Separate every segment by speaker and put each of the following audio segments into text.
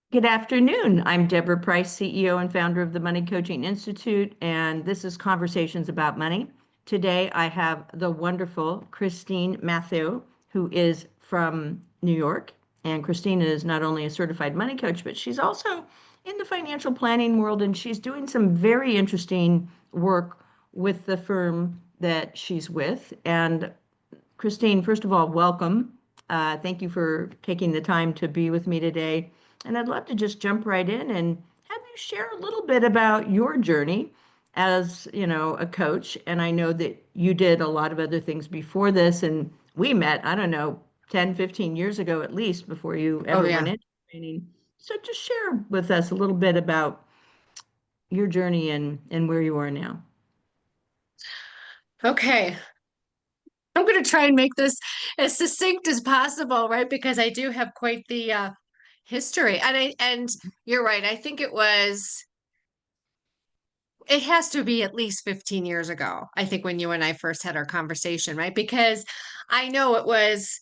Speaker 1: Good afternoon. I'm Deborah Price, CEO and founder of the Money Coaching Institute, and this is Conversations About Money. Today, I have the wonderful Christine Mathieu, who is from New York. And Christine is not only a certified money coach, but she's also in the financial planning world, and she's doing some very interesting work with the firm that she's with. And Christine, first of all, welcome. Thank you for taking the time to be with me today. And I'd love to just jump right in and have you share a little bit about your journey as, a coach. And I know that you did a lot of other things before this, and we met, I don't know, 10, 15 years ago at least before you
Speaker 2: Oh
Speaker 1: ever went
Speaker 2: yeah.
Speaker 1: into training. So just share with us a little bit about your journey and where you are now.
Speaker 2: Okay. I'm going to try and make this as succinct as possible, right? Because I do have quite the history. And you're right. I think it has to be at least 15 years ago. I think when you and I first had our conversation, right? Because I know it was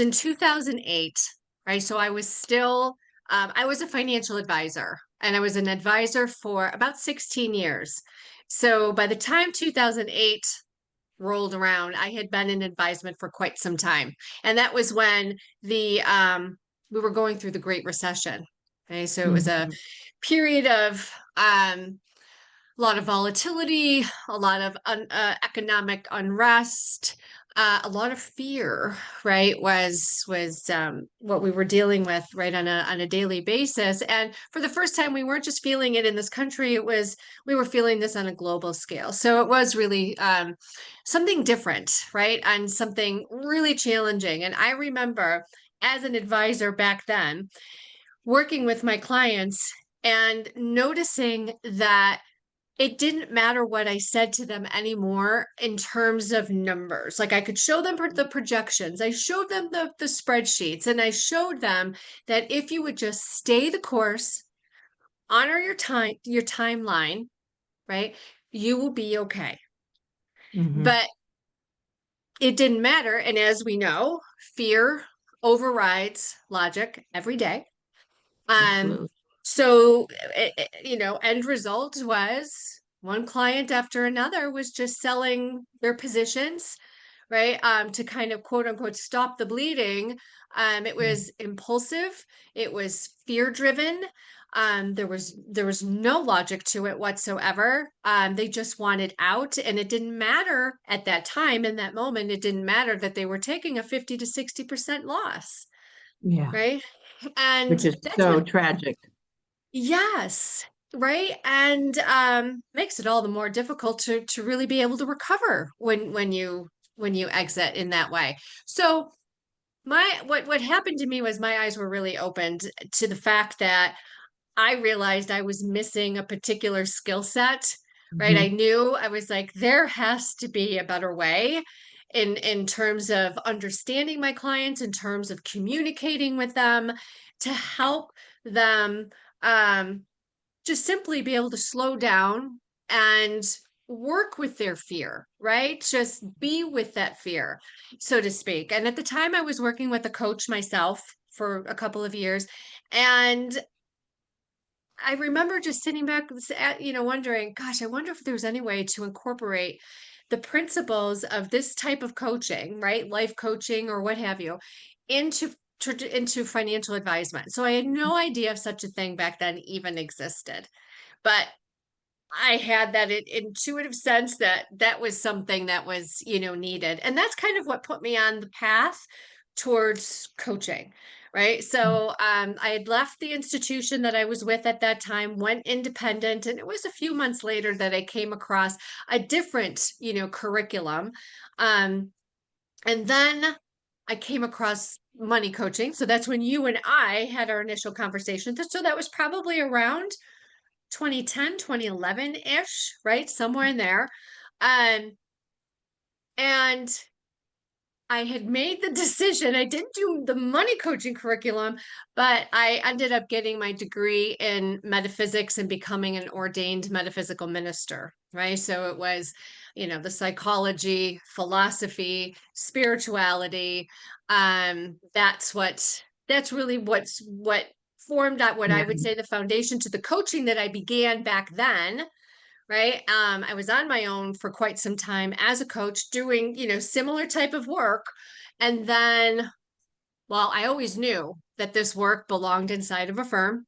Speaker 2: in 2008, right? So I was a financial advisor and I was an advisor for about 16 years. So by the time 2008 rolled around, I had been in advisement for quite some time. And that was when the we were going through the Great Recession. Okay, so it was a
Speaker 1: Mhm.
Speaker 2: period of a lot of volatility, a lot of economic unrest, a lot of fear, right? Was what we were dealing with right on a daily basis. And for the first time, we weren't just feeling it in this country; we were feeling this on a global scale. So it was really something different, right? And something really challenging. And I remember as an advisor back then, working with my clients and noticing that it didn't matter what I said to them anymore in terms of numbers. Like I could show them the projections, I showed them the spreadsheets, and I showed them that if you would just stay the course, honor your timeline, right, you will be okay.
Speaker 1: Mhm.
Speaker 2: But it didn't matter. And as we know, fear overrides logic every day. Um,
Speaker 1: Absolutely.
Speaker 2: so end result was one client after another was just selling their positions, right? To kind of quote unquote stop the bleeding. It
Speaker 1: Yeah.
Speaker 2: was impulsive, it was fear driven. There was no logic to it whatsoever. They just wanted out, and it didn't matter at that time, in that moment, it didn't matter that they were taking a 50 to 60% loss,
Speaker 1: Yeah.
Speaker 2: right? And
Speaker 1: Which is
Speaker 2: that's what
Speaker 1: so tragic.
Speaker 2: Yes, right. And makes it all the more difficult to really be able to recover when you exit in that way. So what happened to me was my eyes were really opened to the fact that I realized I was missing a particular skill set, right? I
Speaker 1: Mhm.
Speaker 2: knew I was like, there has to be a better way in terms of understanding my clients, in terms of communicating with them to help them um just simply be able to slow down and work with their fear, right? Just be with that fear, so to speak. And at the time, I was working with a coach myself for a couple of years. And I remember just sitting back, wondering, gosh, I wonder if there's any way to incorporate the principles of this type of coaching, right? Life coaching or what have you, into into financial advisement. So I had no idea if such a thing back then even existed. But I had that intuitive sense that that was something that was, needed. And that's kind of what put me on the path towards coaching, right? So I had left the institution that I was with at that time, went independent, and it was a few months later that I came across a different, curriculum. Um, and then I came across money coaching. So that's when you and I had our initial conversation. So that was probably around 2010, 2011-ish, right? Somewhere in there. Um, and I had made the decision. I didn't do the money coaching curriculum, but I ended up getting my degree in metaphysics and becoming an ordained metaphysical minister, right? So it was, the psychology, philosophy, spirituality. That's really what formed that what I
Speaker 1: Yeah.
Speaker 2: would say the foundation to the coaching that I began back then, right? I was on my own for quite some time as a coach doing, similar type of work. And then, well, I always knew that this work belonged inside of a firm.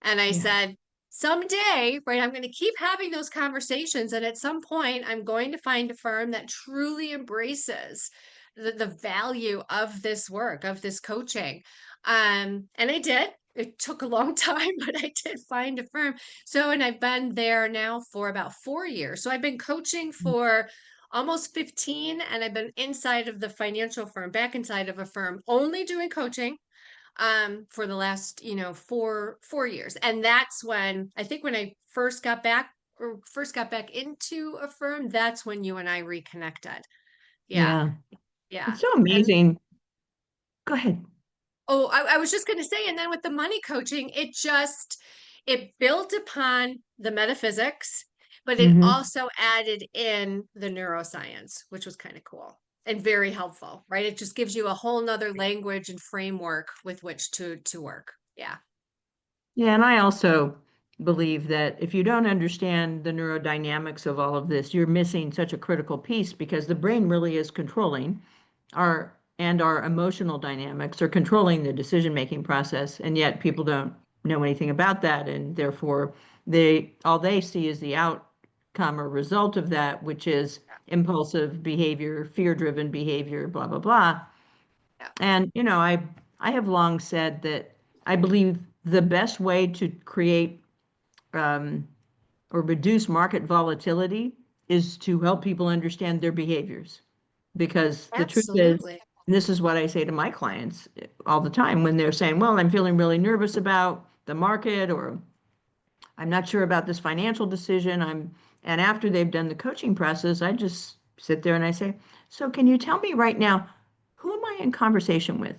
Speaker 2: And I
Speaker 1: Yeah.
Speaker 2: said, someday, right, I'm going to keep having those conversations. And at some point, I'm going to find a firm that truly embraces the value of this work, of this coaching. And I did. It took a long time, but I did find a firm. So, and I've been there now for about 4 years. So I've been coaching for almost 15, and I've been inside of the financial firm, back inside of a firm, only doing coaching for the last 4 years. And that's when I think when I first got back into a firm, that's when you and I reconnected. Yeah.
Speaker 1: Yeah.
Speaker 2: Yeah.
Speaker 1: It's so
Speaker 2: And
Speaker 1: amazing. Go ahead.
Speaker 2: oh, I was just going to say, and then with the money coaching, it built upon the metaphysics, but it
Speaker 1: Hmm.
Speaker 2: also added in the neuroscience, which was kind of cool and very helpful, right? It just gives you a whole nother language and framework with which to work. Yeah.
Speaker 1: Yeah, and I also believe that if you don't understand the neurodynamics of all of this, you're missing such a critical piece because the brain really is controlling our emotional dynamics are controlling the decision-making process, and yet people don't know anything about that, and therefore they see is the outcome or result of that, which is impulsive behavior, fear-driven behavior, blah blah blah.
Speaker 2: Yeah.
Speaker 1: And I have long said that I believe the best way to create um, or reduce market volatility is to help people understand their behaviors. Because the truth is,
Speaker 2: Absolutely.
Speaker 1: and this is what I say to my clients all the time when they're saying, well, I'm feeling really nervous about the market, or I'm not sure about this financial decision. And after they've done the coaching process, I just sit there and I say, so can you tell me right now, who am I in conversation with?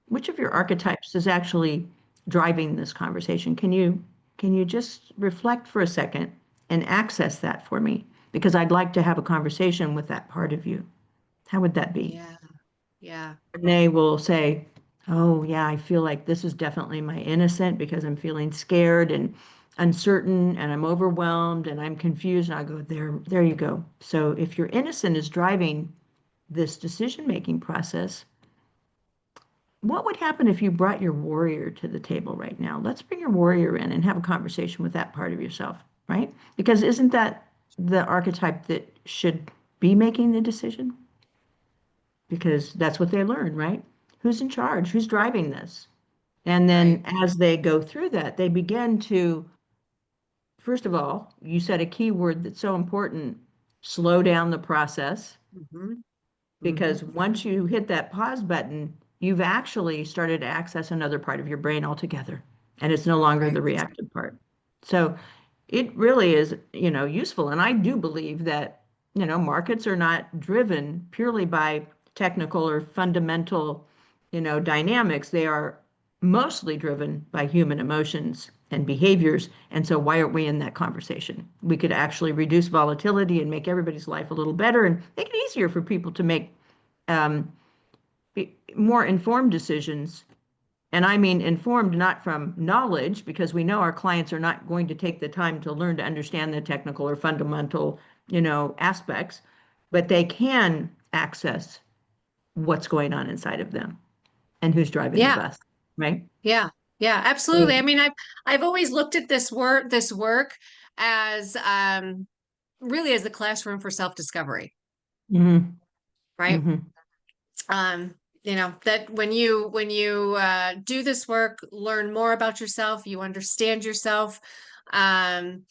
Speaker 1: Which of your archetypes is actually driving this conversation? Can you just reflect for a second and access that for me? Because I'd like to have a conversation with that part of you. How would that be?
Speaker 2: Yeah. Yeah.
Speaker 1: And they will say, oh, yeah, I feel like this is definitely my innocent because I'm feeling scared and uncertain and I'm overwhelmed and I'm confused. And I go, there you go. So if your innocent is driving this decision-making process, what would happen if you brought your warrior to the table right now? Let's bring your warrior in and have a conversation with that part of yourself, right? Because isn't that the archetype that should be making the decision? Because that's what they learn, right? Who's in charge? Who's driving this? And then
Speaker 2: Right.
Speaker 1: as they go through that, they begin to, first of all, you said a key word that's so important, slow down the process.
Speaker 2: Mm-hmm. Mm-hmm.
Speaker 1: Because once you hit that pause button, you've actually started to access another part of your brain altogether, and it's no longer the
Speaker 2: Right.
Speaker 1: reactive part. So it really is, useful. And I do believe that, markets are not driven purely by technical or fundamental, dynamics. They are mostly driven by human emotions and behaviors. And so why aren't we in that conversation? We could actually reduce volatility and make everybody's life a little better and make it easier for people to make um, more informed decisions. And I mean informed not from knowledge, because we know our clients are not going to take the time to learn to understand the technical or fundamental, aspects, but they can access what's going on inside of them and who's driving the
Speaker 2: Yeah.
Speaker 1: bus, right?
Speaker 2: Yeah. Yeah. Absolutely. I mean, I've always looked at this work as really as the classroom for self-discovery,
Speaker 1: Mm-hmm.
Speaker 2: right?
Speaker 1: Mm-hmm.
Speaker 2: Um, that when you do this work, learn more about yourself, you understand yourself. Um,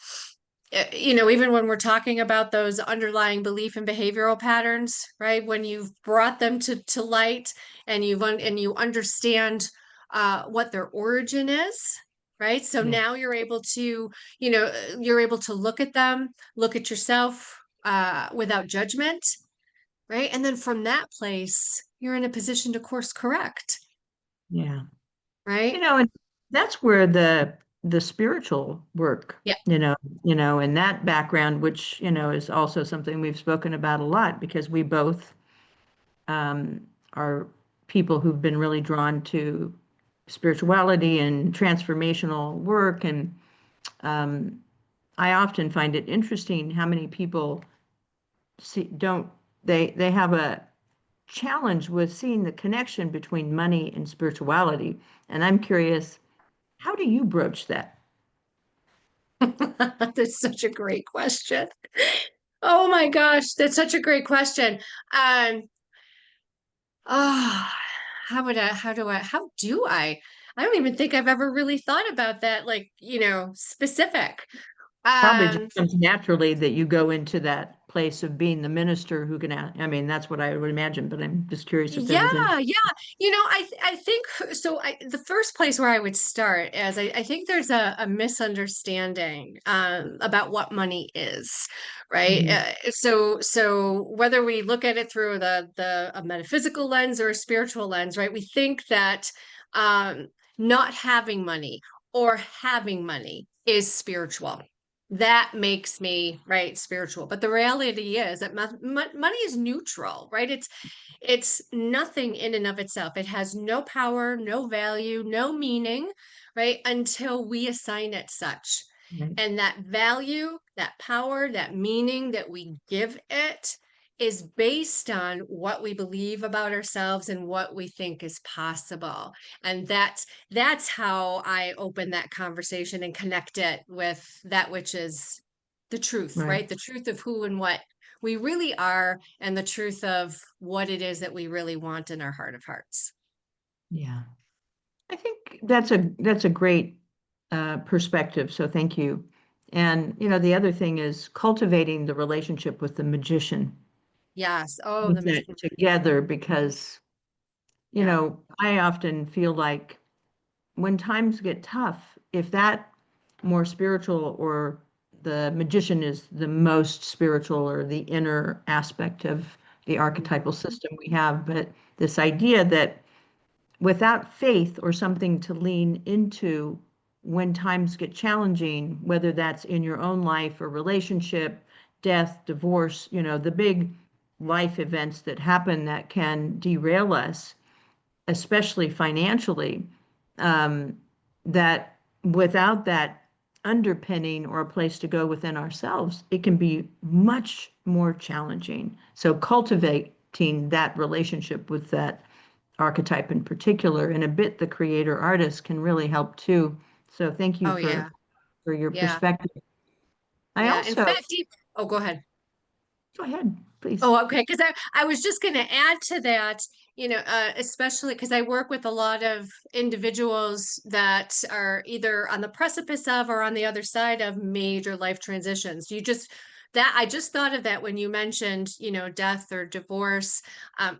Speaker 2: even when we're talking about those underlying belief and behavioral patterns, right? When you've brought them to light and you understand what their origin is, right? So
Speaker 1: Yeah.
Speaker 2: now you're able to look at them, look at yourself without judgment, right? And then from that place, you're in a position to course correct,
Speaker 1: Yeah.
Speaker 2: right?
Speaker 1: And that's where the spiritual work,
Speaker 2: Yeah.
Speaker 1: and that background, which, is also something we've spoken about a lot because we both are people who've been really drawn to spirituality and transformational work. And um, I often find it interesting how many people don't, they have a challenge with seeing the connection between money and spirituality. And I'm curious, how do you broach that?
Speaker 2: That's such a great question. Oh my gosh, that's such a great question. Um, oh, how do I? I don't even think I've ever really thought about that, like, specific.
Speaker 1: Probably just
Speaker 2: Um,
Speaker 1: comes naturally that you go into that place of being the minister who can, I mean, that's what I would imagine, but I'm just curious if there
Speaker 2: Yeah,
Speaker 1: was any.
Speaker 2: yeah. I think so. The first place where I would start is I think there's a misunderstanding about what money is, right?
Speaker 1: Mhm.
Speaker 2: So whether we look at it through the a metaphysical lens or a spiritual lens, right? We think that um, not having money or having money is spiritual. That makes me right spiritual. But the reality is that money is neutral, right? It's nothing in and of itself. It has no power, no value, no meaning, right? Until we assign it such.
Speaker 1: Right.
Speaker 2: And that value, that power, that meaning that we give it is based on what we believe about ourselves and what we think is possible. And that's how I open that conversation and connect it with that which is the truth,
Speaker 1: Right.
Speaker 2: right? The truth of who and what we really are and the truth of what it is that we really want in our heart of hearts.
Speaker 1: Yeah. I think that's a great perspective. So thank you. And the other thing is cultivating the relationship with the magician.
Speaker 2: Yes. Oh,
Speaker 1: Put
Speaker 2: the
Speaker 1: that
Speaker 2: magician.
Speaker 1: together because
Speaker 2: Yeah.
Speaker 1: I often feel like when times get tough, if that more spiritual or the magician is the most spiritual or the inner aspect of the archetypal
Speaker 2: Mhm.
Speaker 1: system we have, but this idea that without faith or something to lean into when times get challenging, whether that's in your own life or relationship, death, divorce, the big life events that happen that can derail us, especially financially, um, that without that underpinning or a place to go within ourselves, it can be much more challenging. So cultivating that relationship with that archetype in particular, and a bit the creator artist can really help too. So thank you
Speaker 2: Oh, yeah.
Speaker 1: for your
Speaker 2: Yeah.
Speaker 1: perspective. I
Speaker 2: Yeah. In
Speaker 1: also,
Speaker 2: fact, oh, go ahead.
Speaker 1: go ahead, please.
Speaker 2: Oh, okay. Because I was just going to add to that, especially because I work with a lot of individuals that are either on the precipice of or on the other side of major life transitions. I just thought of that when you mentioned, death or divorce,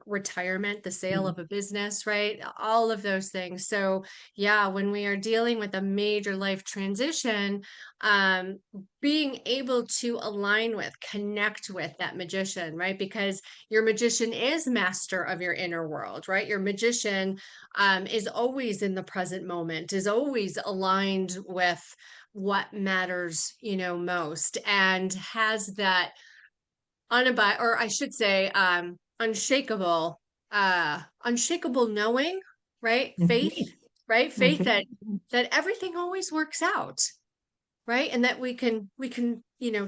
Speaker 2: retirement, the sale of a business, right? All of those things. So, yeah, when we are dealing with a major life transition, um, being able to align with, connect with that magician, right? Because your magician is master of your inner world, right? Your magician is always in the present moment, is always aligned with what matters, most, and has that or I should say, unshakable knowing, right? Faith,
Speaker 1: Indeed.
Speaker 2: right? Faith
Speaker 1: Okay.
Speaker 2: that everything always works out, right? And that we can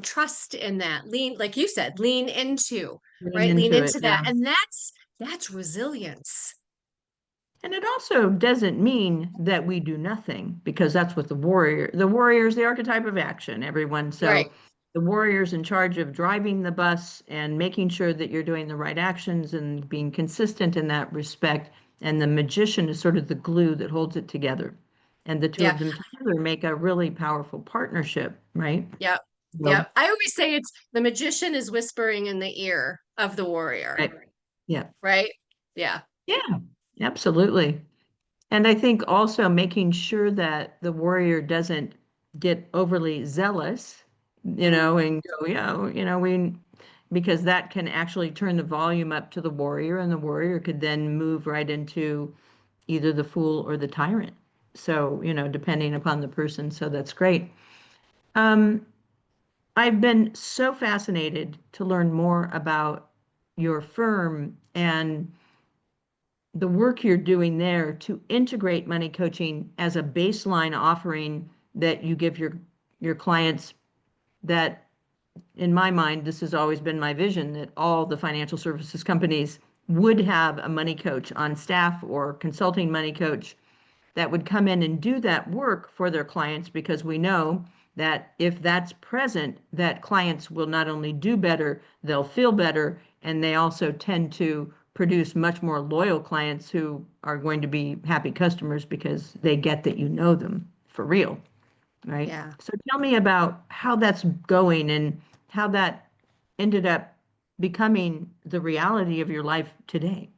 Speaker 2: trust in that, lean, like you said, lean into,
Speaker 1: Lean
Speaker 2: right? Lean
Speaker 1: into it.
Speaker 2: into that.
Speaker 1: Yeah.
Speaker 2: And that's resilience.
Speaker 1: And it also doesn't mean that we do nothing because that's what the warrior is the archetype of action, everyone.
Speaker 2: Right.
Speaker 1: So the warrior's in charge of driving the bus and making sure that you're doing the right actions and being consistent in that respect. And the magician is sort of the glue that holds it together. And the two
Speaker 2: Yeah.
Speaker 1: of them together make a really powerful partnership, right?
Speaker 2: Yep.
Speaker 1: So,
Speaker 2: Yep. I always say it's the magician is whispering in the ear of the warrior,
Speaker 1: right. Yeah.
Speaker 2: right? Yeah.
Speaker 1: Yeah, absolutely. And I think also making sure that the warrior doesn't get overly zealous,
Speaker 2: Mm.
Speaker 1: and go, because that can actually turn the volume up to the warrior, and the warrior could then move right into either the fool or the tyrant. So, depending upon the person. So that's great. Um, I've been so fascinated to learn more about your firm and the work you're doing there to integrate money coaching as a baseline offering that you give your clients, that in my mind, this has always been my vision, that all the financial services companies would have a money coach on staff or consulting money coach that would come in and do that work for their clients, because we know that if that's present, that clients will not only do better, they'll feel better, and they also tend to produce much more loyal clients who are going to be happy customers because they get that you know them for real, right?
Speaker 2: Yeah.
Speaker 1: So tell me about how that's going and how that ended up becoming the reality of your life today.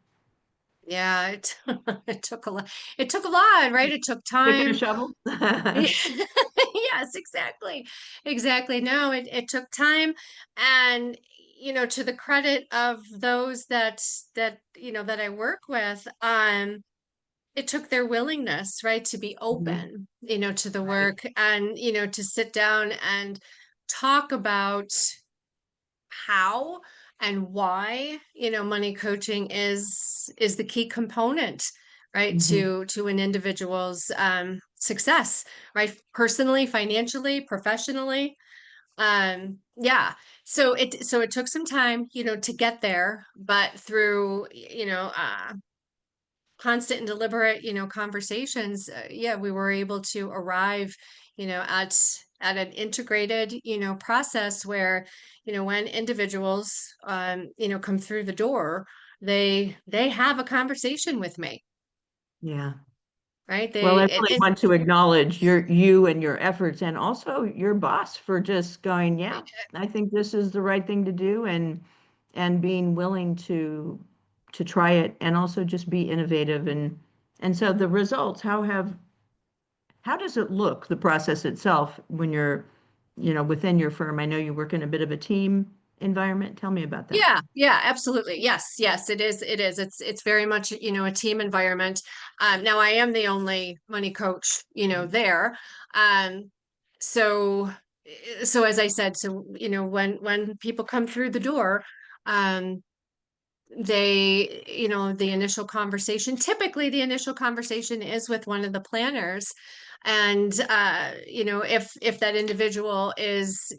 Speaker 2: Yeah, it took a lot. It took a lot, right? It took
Speaker 1: Pick and a
Speaker 2: time.
Speaker 1: shovel?
Speaker 2: Yes, exactly. Exactly. No, it took time. And, to the credit of those that I work with, it took their willingness, right, to be
Speaker 1: Mhm.
Speaker 2: open, to the
Speaker 1: Right.
Speaker 2: work and, to sit down and talk about how and why, money coaching is the key component, right,
Speaker 1: Mhm.
Speaker 2: to an individual's success, right, personally, financially, professionally. Yeah. So it took some time, to get there, but through, constant and deliberate, conversations, yeah, we were able to arrive, at an integrated, process where, when individuals, come through the door, they have a conversation with me,
Speaker 1: Yeah.
Speaker 2: right?
Speaker 1: Well, I
Speaker 2: And,
Speaker 1: really want to acknowledge you and your efforts, and also your boss for just going, yeah, I think this is the right thing to do, and being willing to try it, and also just be innovative. And so the results, how does it look, the process itself, when you're, within your firm? I know you work in a bit of a team environment. Tell me about that.
Speaker 2: yeah, yeah, absolutely. Yes, yes, it is. It is. It's very much, a team environment. Now I am the only money coach, there. Um, so so as I said, so when people come through the door, um, the initial conversation, typically the initial conversation is with one of the planners. And if that individual is,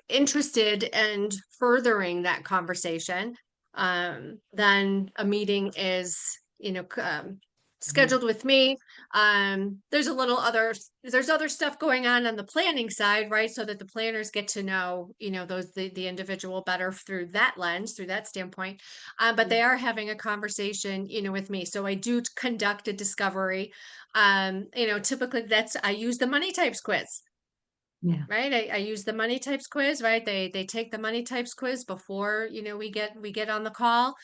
Speaker 2: interested and furthering that conversation, then a meeting is,
Speaker 1: Mhm.
Speaker 2: scheduled with me. There's other stuff going on the planning side, right? So that the planners get to know, the individual better through that lens, through that standpoint. But they are having a conversation, with me. So I do conduct a discovery. Typically I use the money types quiz,
Speaker 1: Yeah.
Speaker 2: right? I use the money types quiz, right? They take the money types quiz before, we get on the call.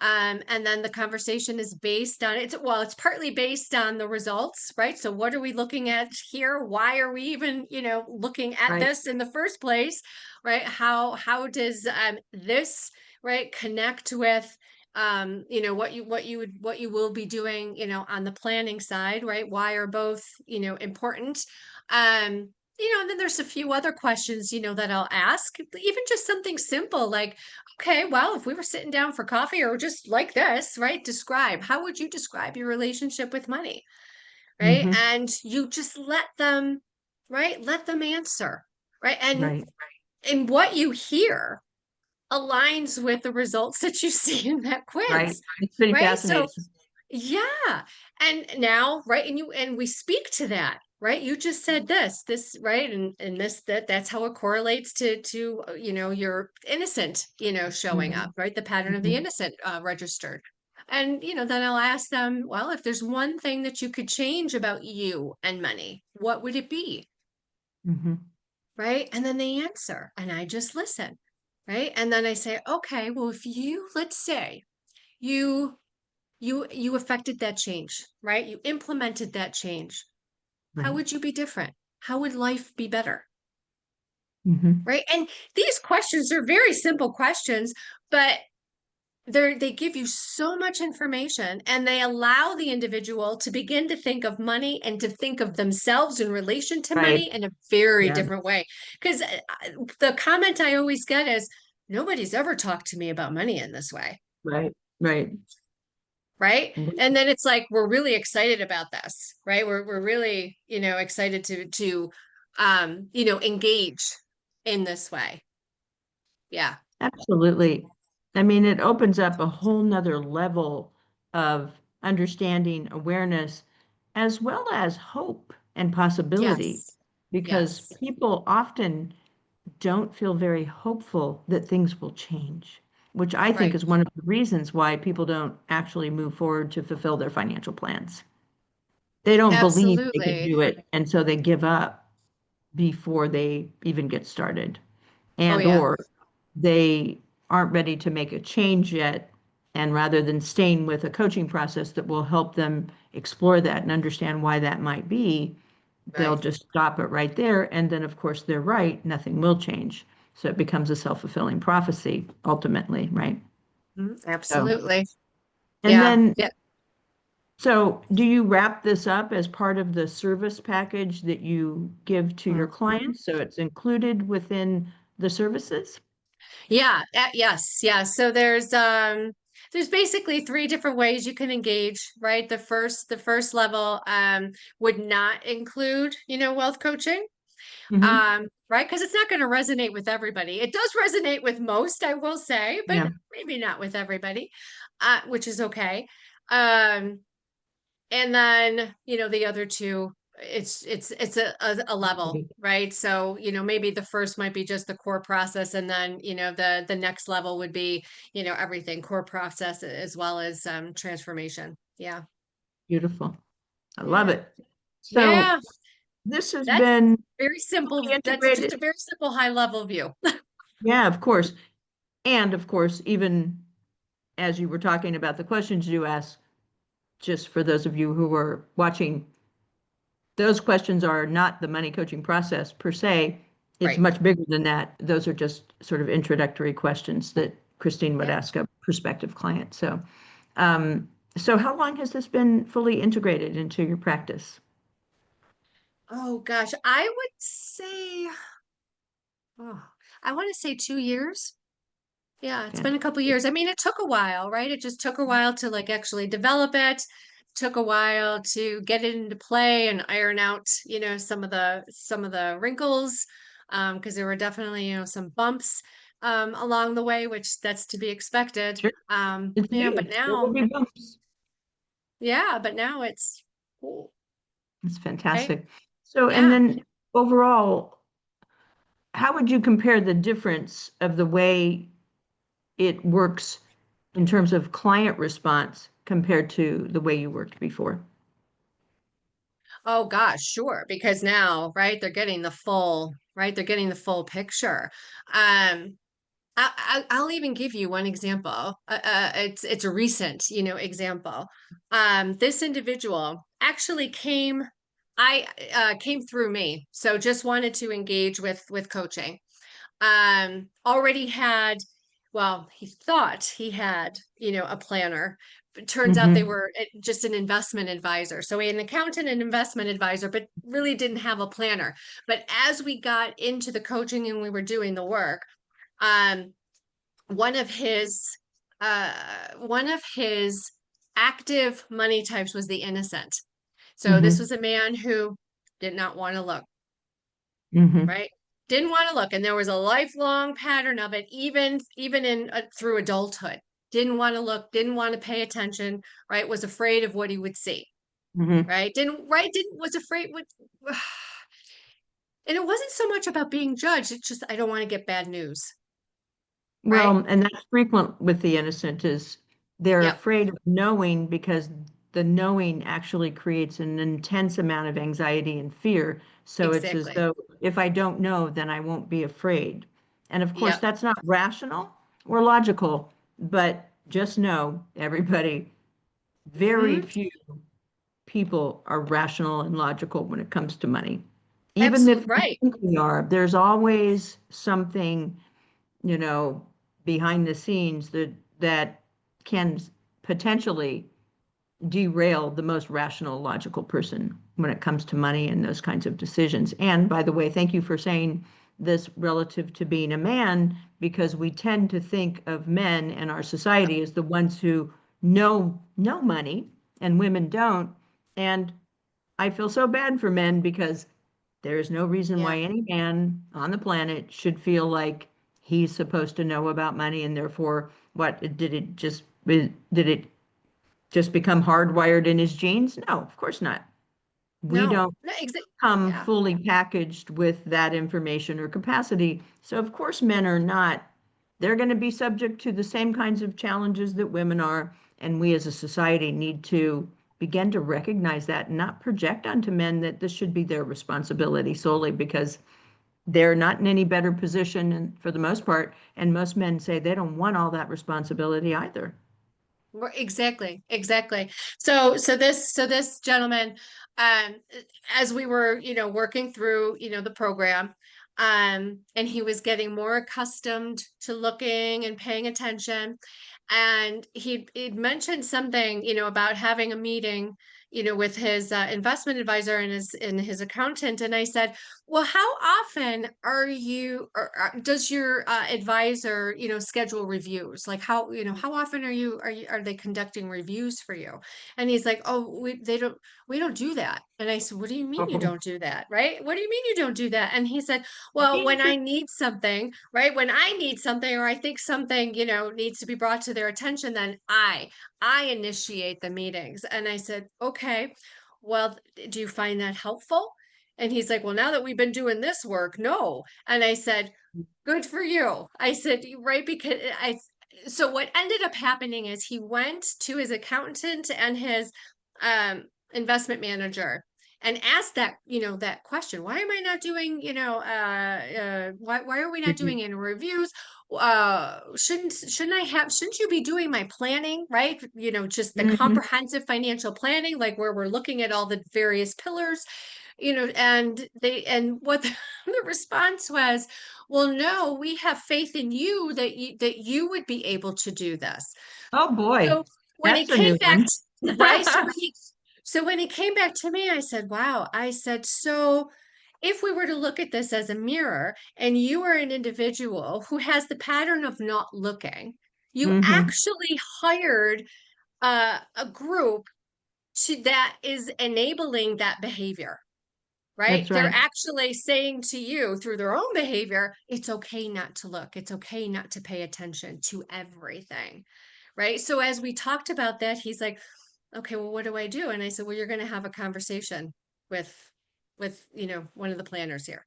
Speaker 2: And then the conversation is based on it's partly based on the results, right? So what are we looking at here? Why are we even, looking at
Speaker 1: Right.
Speaker 2: this in the first place? Right? How does this, right, connect with what you will be doing, on the planning side, right? Why are both, important? Um, and then there's a few other questions, that I'll ask, even just something simple like, okay, well, if we were sitting down for coffee or just like this, right? How would you describe your relationship with money? Right.
Speaker 1: Hmm.
Speaker 2: And you just let them, right? Let them answer. Right.
Speaker 1: Right.
Speaker 2: And what you hear aligns with the results that you see in that
Speaker 1: Right.
Speaker 2: quiz.
Speaker 1: It's pretty
Speaker 2: Right. So
Speaker 1: fascinating.
Speaker 2: yeah. And now, right, and we speak to that, right? You just said this, right? And that's how it correlates to your innocent, showing up,
Speaker 1: Hmm.
Speaker 2: right? The pattern of the
Speaker 1: Hmm.
Speaker 2: innocent registered. And then I'll ask them, well, if there's one thing that you could change about you and money, what would it be?
Speaker 1: Hmm.
Speaker 2: Right? And then they answer, and I just listen, right? And then I say, okay, well, if let's say you you affected that change, right? You implemented that change. How
Speaker 1: Right.
Speaker 2: would you be different? How would life be better?
Speaker 1: Hmm.
Speaker 2: Right? And these questions are very simple questions, but they give you so much information, and they allow the individual to begin to think of money and to think of themselves in relation to
Speaker 1: Right.
Speaker 2: money in a very
Speaker 1: Yeah.
Speaker 2: different way. Because the comment I always get is, nobody's ever talked to me about money in this way.
Speaker 1: Right. Right.
Speaker 2: right?
Speaker 1: Mhm.
Speaker 2: And then it's like we're really excited about this, right? We're really, excited to engage in this way. Yeah.
Speaker 1: Absolutely. I mean, it opens up a whole nother level of understanding, awareness, as well as hope and possibility,
Speaker 2: Yes.
Speaker 1: because
Speaker 2: Yes.
Speaker 1: people often don't feel very hopeful that things will change, which I think
Speaker 2: Right.
Speaker 1: is one of the reasons why people don't actually move forward to fulfill their financial plans. They don't believe they can
Speaker 2: Absolutely.
Speaker 1: do it, and so they give up before they even get started.
Speaker 2: Oh
Speaker 1: And
Speaker 2: yeah.
Speaker 1: or they aren't ready to make a change yet. And rather than staying with a coaching process that will help them explore that and understand why that might be, they'll
Speaker 2: Right.
Speaker 1: just stop it right there. And then, of course, they're right, nothing will change. So it becomes a self-fulfilling prophecy ultimately, right? So,
Speaker 2: Absolutely.
Speaker 1: and
Speaker 2: Yeah.
Speaker 1: then,
Speaker 2: Yeah.
Speaker 1: so do you wrap this up as part of the service package that you give to your
Speaker 2: Mm.
Speaker 1: clients? So it's included within the services?
Speaker 2: Yeah, yes, yeah. So there's basically three different ways you can engage, right? The first level would not include, wealth coaching.
Speaker 1: Hmm.
Speaker 2: Right? Because it's not going to resonate with everybody. It does resonate with most, I will say, but
Speaker 1: Yeah,
Speaker 2: maybe not with everybody, which is okay. Um, and then, the other two, it's a level, right? So, maybe the first might be just the core process, and then, the next level would be, everything core process as well as transformation. Yeah.
Speaker 1: beautiful. I love
Speaker 2: Yeah.
Speaker 1: it. So
Speaker 2: Yeah.
Speaker 1: this has
Speaker 2: That's
Speaker 1: been
Speaker 2: very
Speaker 1: fully
Speaker 2: simple. That's just
Speaker 1: integrated.
Speaker 2: a very simple high level view.
Speaker 1: Yeah, of course. And of course, even as you were talking about the questions you asked, just for those of you who are watching, those questions are not the money coaching process per se. It's
Speaker 2: Right.
Speaker 1: much bigger than that. Those are just sort of introductory questions that Christine would
Speaker 2: Yeah.
Speaker 1: ask a prospective client. Um, so how long has this been fully integrated into your practice?
Speaker 2: Oh gosh, I would say, oh, I want to say 2 years. Yeah, it's been a couple
Speaker 1: Fantastic.
Speaker 2: years. I mean, it took a while, right? It just took a while to like actually develop it. Took a while to get it into play and iron out, some of the wrinkles, because there were definitely, some bumps along the way, which that's to be expected.
Speaker 1: Sure. It's
Speaker 2: Yeah, but
Speaker 1: new. There will
Speaker 2: now,
Speaker 1: be bumps.
Speaker 2: it's cool,
Speaker 1: It's
Speaker 2: right?
Speaker 1: fantastic. So, and
Speaker 2: Yeah.
Speaker 1: then overall, how would you compare the difference of the way it works in terms of client response compared to the way you worked before?
Speaker 2: Oh gosh, sure. Because now, right, they're getting the full picture. I'll even give you one example. It's a recent, example. This individual actually came through me, so just wanted to engage with coaching. Already had, well, he thought he had, a planner. It turns out they
Speaker 1: Hmm.
Speaker 2: were just an investment advisor. So he had an accountant and investment advisor, but really didn't have a planner. But as we got into the coaching and we were doing the work, um, one of his uh one of his active money types was the innocent. So this
Speaker 1: Hmm.
Speaker 2: was a man who did not want to look,
Speaker 1: Hmm.
Speaker 2: right? Didn't want to look, and there was a lifelong pattern of it, even in through adulthood. Didn't want to look, didn't want to pay attention, right? Was afraid of what he would see,
Speaker 1: Hmm.
Speaker 2: right? Didn't was afraid what, and it wasn't so much about being judged. It's just I don't want to get bad news, right?
Speaker 1: Well, and that's frequent with the innocent is they're
Speaker 2: Yep,
Speaker 1: afraid of knowing because the knowing actually creates an intense amount of anxiety and fear. So it's as
Speaker 2: exactly.
Speaker 1: though if I don't know, then I won't be afraid. And of course,
Speaker 2: Yep.
Speaker 1: that's not rational or logical, but just know, everybody, very
Speaker 2: Hmm.
Speaker 1: few people are rational and logical when it comes to money. Even if
Speaker 2: Absolutely
Speaker 1: we
Speaker 2: right.
Speaker 1: think we are, there's always something, you know, behind the scenes that can potentially derail the most rational, logical person when it comes to money and those kinds of decisions. And by the way, thank you for saying this relative to being a man, because we tend to think of men in our society as the ones who know money and women don't. And I feel so bad for men because there is no reason
Speaker 2: Yeah.
Speaker 1: why any man on the planet should feel like he's supposed to know about money, and therefore, what did it just become hardwired in his genes? No, of course not. We
Speaker 2: No,
Speaker 1: don't
Speaker 2: no,
Speaker 1: come
Speaker 2: yeah.
Speaker 1: fully packaged with that information or capacity. So of course men are not. They're going to be subject to the same kinds of challenges that women are, and we as a society need to begin to recognize that and not project onto men that this should be their responsibility solely because they're not in any better position for the most part, and most men say they don't want all that responsibility either.
Speaker 2: Exactly, exactly. So this gentleman, um, as we were, working through, the program, and he was getting more accustomed to looking and paying attention, and he'd mentioned something, about having a meeting, with his investment advisor and his accountant, and I said, well, how often does your advisor, schedule reviews? Like how often are they conducting reviews for you? And he's like, oh, we don't do that. And I said, what do you mean you
Speaker 1: Oh,
Speaker 2: don't do that? Right? What do you mean you don't do that? And he said, well, when I need something, right? When I need something, or I think something, needs to be brought to their attention, then I initiate the meetings. And I said, okay, well, do you find that helpful? And he's like, well, now that we've been doing this work, no. And I said, good for you. I said, right, because so what ended up happening is he went to his accountant and his um, investment manager and asked that question. Why am I not doing, why are we not doing any reviews? Shouldn't you be doing my planning, right? Just the
Speaker 1: mhm.
Speaker 2: comprehensive financial planning, like where we're looking at all the various pillars, and what the response was, well, no, we have faith in you that you would be able to do this.
Speaker 1: Oh boy,
Speaker 2: So when he
Speaker 1: that's a
Speaker 2: came
Speaker 1: new
Speaker 2: back,
Speaker 1: one.
Speaker 2: right? So when he came back to me, I said, wow, I said, so if we were to look at this as a mirror and you are an individual who has the pattern of not looking, you
Speaker 1: Hmm.
Speaker 2: actually hired a group that is enabling that behavior, right?
Speaker 1: That's
Speaker 2: They're
Speaker 1: right.
Speaker 2: actually saying to you through their own behavior, it's okay not to look. It's okay not to pay attention to everything. Right. So as we talked about that, he's like, okay, well, what do I do? And I said, well, you're going to have a conversation with, one of the planners here.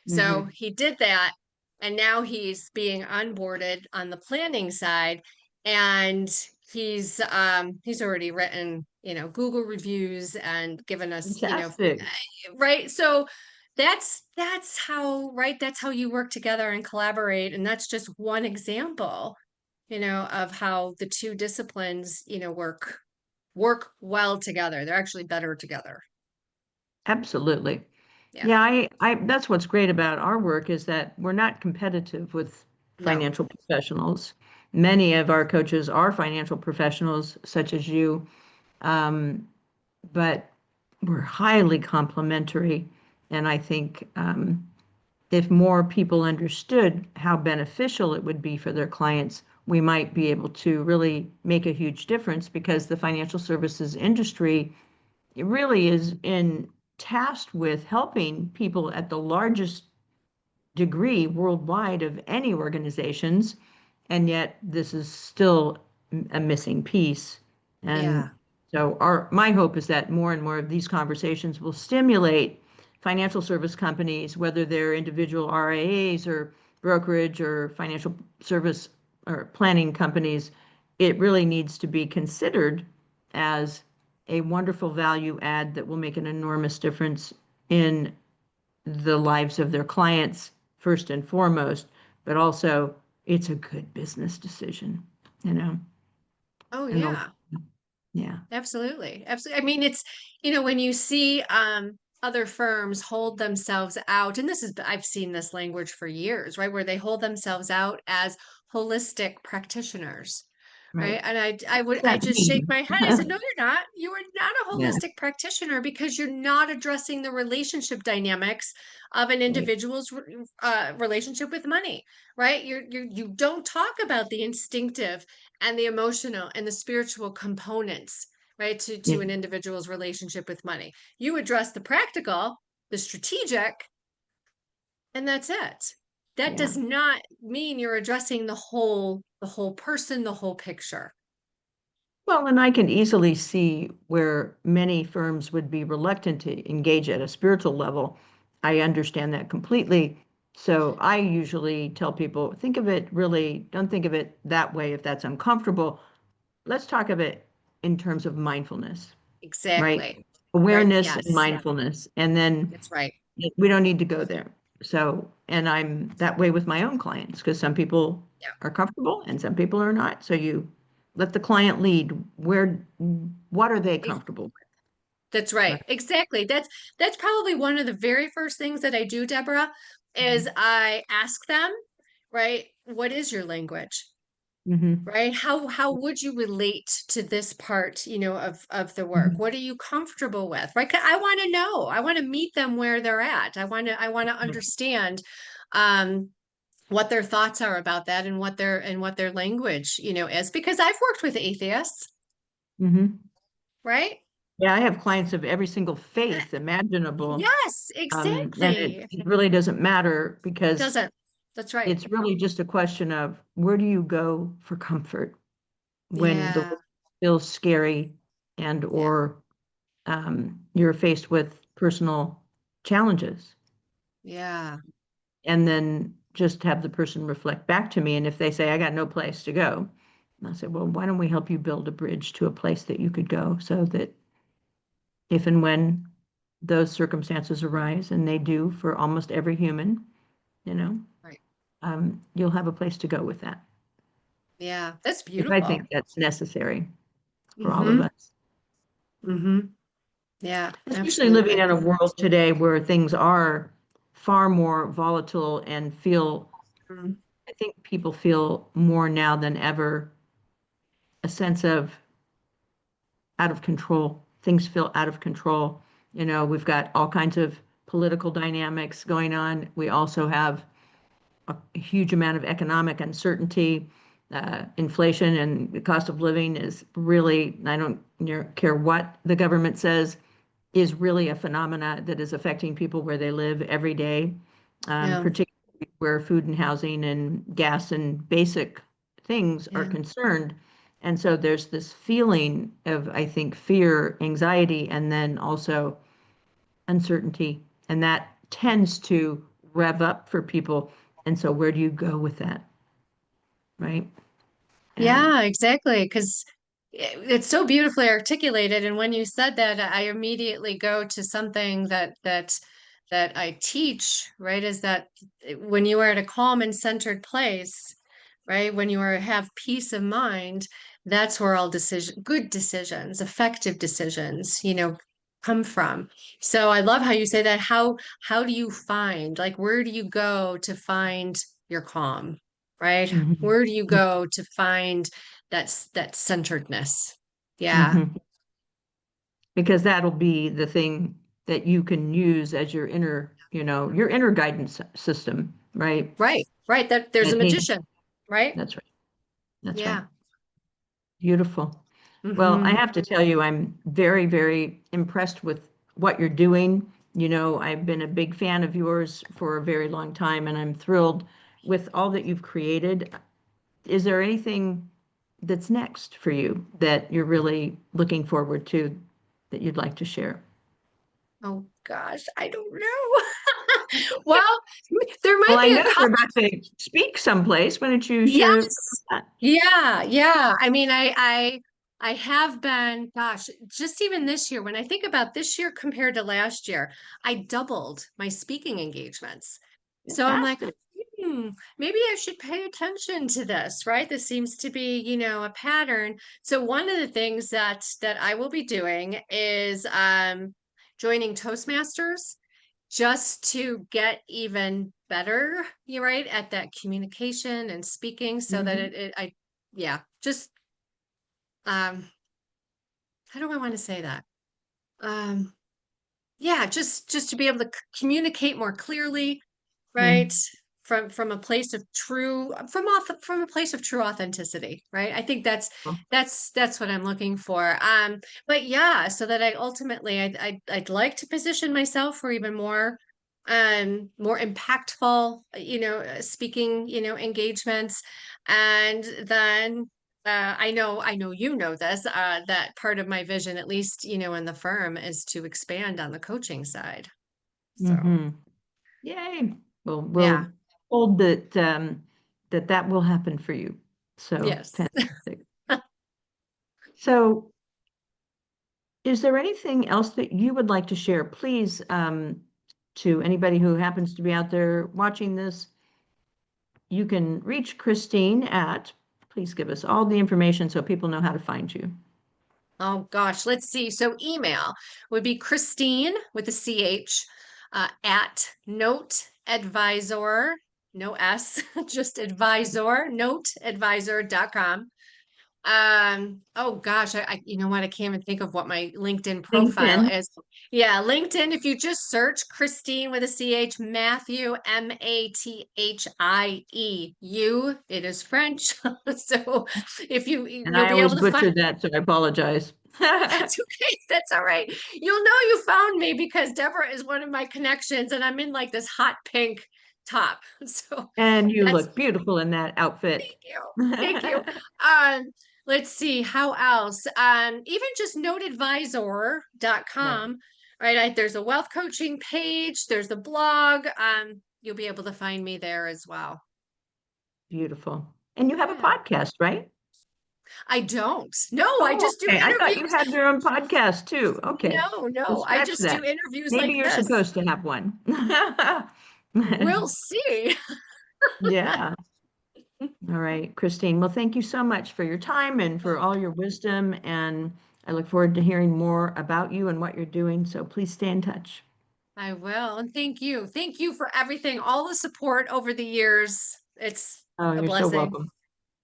Speaker 2: So
Speaker 1: Hmm.
Speaker 2: he did that. And now he's being onboarded on the planning side. And he's already written, Google reviews and given us,
Speaker 1: Fantastic.
Speaker 2: right. So that's how, right, that's how you work together and collaborate. And that's just one example, of how the two disciplines, work well together. They're actually better together.
Speaker 1: Absolutely.
Speaker 2: Yeah.
Speaker 1: Yeah, that's what's great about our work is that we're not competitive with
Speaker 2: No.
Speaker 1: financial professionals. Many of our coaches are financial professionals, such as you, um, but we're highly complementary. And I think if more people understood how beneficial it would be for their clients, we might be able to really make a huge difference because the financial services industry it really is in tasked with helping people at the largest degree worldwide of any organizations, and yet this is still a missing piece. And
Speaker 2: Yeah.
Speaker 1: so my hope is that more and more of these conversations will stimulate financial service companies, whether they're individual RIAs or brokerage or financial service or planning companies. It really needs to be considered as a wonderful value add that will make an enormous difference in the lives of their clients first and foremost, but also it's a good business decision, you know,
Speaker 2: Oh,
Speaker 1: and the,
Speaker 2: yeah.
Speaker 1: yeah,
Speaker 2: Absolutely. Absolutely. I mean, it's, when you see other firms hold themselves out, and I've seen this language for years, right? Where they hold themselves out as holistic practitioners, right?
Speaker 1: Right.
Speaker 2: And
Speaker 1: What does
Speaker 2: I
Speaker 1: that
Speaker 2: just shake
Speaker 1: mean?
Speaker 2: my head. I said, no, you're not. You are not a
Speaker 1: Yeah.
Speaker 2: holistic practitioner because you're not addressing the relationship dynamics of an
Speaker 1: Right.
Speaker 2: individual's relationship with money, right? You don't talk about the instinctive and the emotional and the spiritual components, right,
Speaker 1: Yeah.
Speaker 2: to an individual's relationship with money. You address the practical, the strategic, and that's it. That
Speaker 1: Yeah.
Speaker 2: does not mean you're addressing the whole person, the whole picture.
Speaker 1: Well, and I can easily see where many firms would be reluctant to engage at a spiritual level. I understand that completely. So I usually tell people, think of it really, don't think of it that way if that's uncomfortable. Let's talk of it in terms of mindfulness, right?
Speaker 2: Exactly. Right.
Speaker 1: Awareness and
Speaker 2: Yes,
Speaker 1: mindfulness. And then
Speaker 2: that's right.
Speaker 1: we don't need to go there. So, and I'm that way with my own clients because some people
Speaker 2: Yeah.
Speaker 1: are comfortable and some people are not. So you let the client lead. What are they
Speaker 2: Ex-
Speaker 1: comfortable with?
Speaker 2: That's right.
Speaker 1: Right.
Speaker 2: Exactly. That's probably one of the very first things that I do, Deborah, is I ask them, right, what is your language?
Speaker 1: Mm-hmm.
Speaker 2: Right? How would you relate to this part, of the work?
Speaker 1: Hmm.
Speaker 2: What are you comfortable with? Right? 'Cause I want to know. I want to meet them where they're at. I want to understand um what their thoughts are about that and what their language, is because I've worked with atheists,
Speaker 1: Hmm.
Speaker 2: right?
Speaker 1: Yeah, I have clients of every single faith imaginable.
Speaker 2: Yes,
Speaker 1: And it
Speaker 2: exactly.
Speaker 1: it really doesn't matter because
Speaker 2: Doesn't. That's right.
Speaker 1: it's really just a question of where do you go for comfort when the
Speaker 2: Yeah.
Speaker 1: world feels scary and
Speaker 2: Yeah.
Speaker 1: or you're faced with personal challenges,
Speaker 2: Yeah.
Speaker 1: and then just have the person reflect back to me. And if they say, I got no place to go, I say, well, why don't we help you build a bridge to a place that you could go so that if and when those circumstances arise, and they do for almost every human, you know,
Speaker 2: Right.
Speaker 1: you'll have a place to go with that.
Speaker 2: Yeah. That's
Speaker 1: If I
Speaker 2: beautiful.
Speaker 1: think that's necessary for all of
Speaker 2: Mm-hmm.
Speaker 1: us.
Speaker 2: Mm-hmm. Yeah,
Speaker 1: Especially living
Speaker 2: absolutely.
Speaker 1: in a world today where things are far more volatile and feel,
Speaker 2: Mm.
Speaker 1: I think people feel more now than ever a sense of out of control. Things feel out of control. You know, we've got all kinds of political dynamics going on. We also have a huge amount of economic uncertainty. Inflation and the cost of living is really, I don't care what the government says, is really a phenomena that is affecting people where they live every day,
Speaker 2: Yeah.
Speaker 1: particularly where food and housing and gas and basic things are
Speaker 2: Yeah.
Speaker 1: concerned. And so there's this feeling of, I think, fear, anxiety, and then also uncertainty. And that tends to rev up for people. And so where do you go with that? Right? And
Speaker 2: Yeah, exactly. Because it's so beautifully articulated. And when you said that, I immediately go to something that I teach, right? Is that when you are at a calm and centered place, right? When you are have peace of mind, that's where all good decisions, effective decisions, come from. So I love how you say that. How do you find, like, where do you go to find your calm? Right?
Speaker 1: mhm,
Speaker 2: Where do you go to find that centeredness? Yeah,
Speaker 1: mhm. Because that'll be the thing that you can use as your inner, your inner guidance system, right?
Speaker 2: right, right. That there's a
Speaker 1: That needs,
Speaker 2: magician, right?
Speaker 1: that's right. That's right.
Speaker 2: Yeah.
Speaker 1: Beautiful. Well, I
Speaker 2: Hmm.
Speaker 1: have to tell you, I'm very, very impressed with what you're doing. You know, I've been a big fan of yours for a very long time, and I'm thrilled with all that you've created. Is there anything that's next for you that you're really looking forward to that you'd like to share?
Speaker 2: Oh gosh, I don't know. Well, there
Speaker 1: Well,
Speaker 2: might
Speaker 1: I
Speaker 2: be
Speaker 1: know
Speaker 2: a
Speaker 1: you're
Speaker 2: couple.
Speaker 1: about to speak someplace. Why don't you share
Speaker 2: Yes.
Speaker 1: that?
Speaker 2: Yeah, yeah. I mean, I have been, gosh, just even this year, when I think about this year compared to last year, I doubled my speaking engagements. So I'm like,
Speaker 1: Fantastic.
Speaker 2: maybe I should pay attention to this, right? This seems to be, a pattern. So one of the things that I will be doing is joining Toastmasters just to get even better, you right, at that communication and speaking so that
Speaker 1: Mhm.
Speaker 2: yeah, just um, how do I want to say that? Um, yeah, just to be able to communicate more clearly, right?
Speaker 1: Mm.
Speaker 2: From a place of true from a place of true authenticity, right? I think that's what I'm looking for. But yeah, so that I ultimately I'd like to position myself for even more impactful, speaking, engagements. And then I know you know this, that part of my vision, at least, in the firm, is to expand on the coaching side. So,
Speaker 1: Mm-hmm. Yay. Well,
Speaker 2: yeah.
Speaker 1: we'll hold that that will happen for you. So
Speaker 2: Yes.
Speaker 1: fantastic. So is there anything else that you would like to share? Please, to anybody who happens to be out there watching this, you can reach Christine at, please give us all the information so people know how to find you.
Speaker 2: Oh gosh, let's see. So email would be Christine with a CH, at Note Advisor, no S, just advisor, noteadvisor.com. Oh gosh, you know what? I can't even think of what my LinkedIn profile
Speaker 1: LinkedIn.
Speaker 2: is. Yeah, LinkedIn, if you just search Christine with a CH, Mathieu, Mathieu, it is French. So if
Speaker 1: And
Speaker 2: you'll
Speaker 1: I
Speaker 2: be
Speaker 1: always
Speaker 2: able to find.
Speaker 1: butcher that, so I apologize.
Speaker 2: That's okay. That's all right. You'll know you found me because Deborah is one of my connections and I'm in like this hot pink top. So
Speaker 1: And you
Speaker 2: that's
Speaker 1: look beautiful in that outfit.
Speaker 2: thank you. Thank you. Um, let's see how else. Even just
Speaker 1: Right.
Speaker 2: noteadvisor.com, right? There's a wealth coaching page, there's the blog. You'll be able to find me there as well.
Speaker 1: Beautiful. And you have a
Speaker 2: Yeah.
Speaker 1: podcast, right?
Speaker 2: I don't. No, I
Speaker 1: Oh,
Speaker 2: just do
Speaker 1: okay. I thought you
Speaker 2: interviews.
Speaker 1: had your own podcast too. Okay.
Speaker 2: No,
Speaker 1: Well,
Speaker 2: no, I
Speaker 1: scratch
Speaker 2: just do
Speaker 1: that.
Speaker 2: interviews
Speaker 1: Maybe
Speaker 2: like
Speaker 1: you're
Speaker 2: this.
Speaker 1: supposed to have one.
Speaker 2: We'll see.
Speaker 1: Yeah. All right, Christine. Well, thank you so much for your time and for
Speaker 2: Oh,
Speaker 1: all your wisdom. And I look forward to hearing more about you and what you're doing. So please stay in touch.
Speaker 2: I will. And thank you. Thank you for everything, all the support over the years. It's
Speaker 1: Oh,
Speaker 2: a
Speaker 1: you're so
Speaker 2: blessing.
Speaker 1: welcome.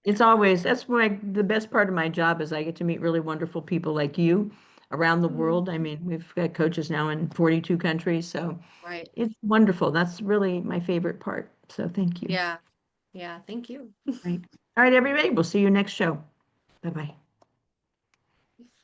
Speaker 1: It's always, that's why the best part of my job is I get to meet really wonderful people like you around the
Speaker 2: Mhm.
Speaker 1: world. I mean, we've got coaches now in 42 countries, so
Speaker 2: Right.
Speaker 1: it's wonderful. That's really my favorite part. So thank you.
Speaker 2: Yeah. Yeah. Thank you.
Speaker 1: Right. All right, everybody. We'll see you next show. Bye-bye.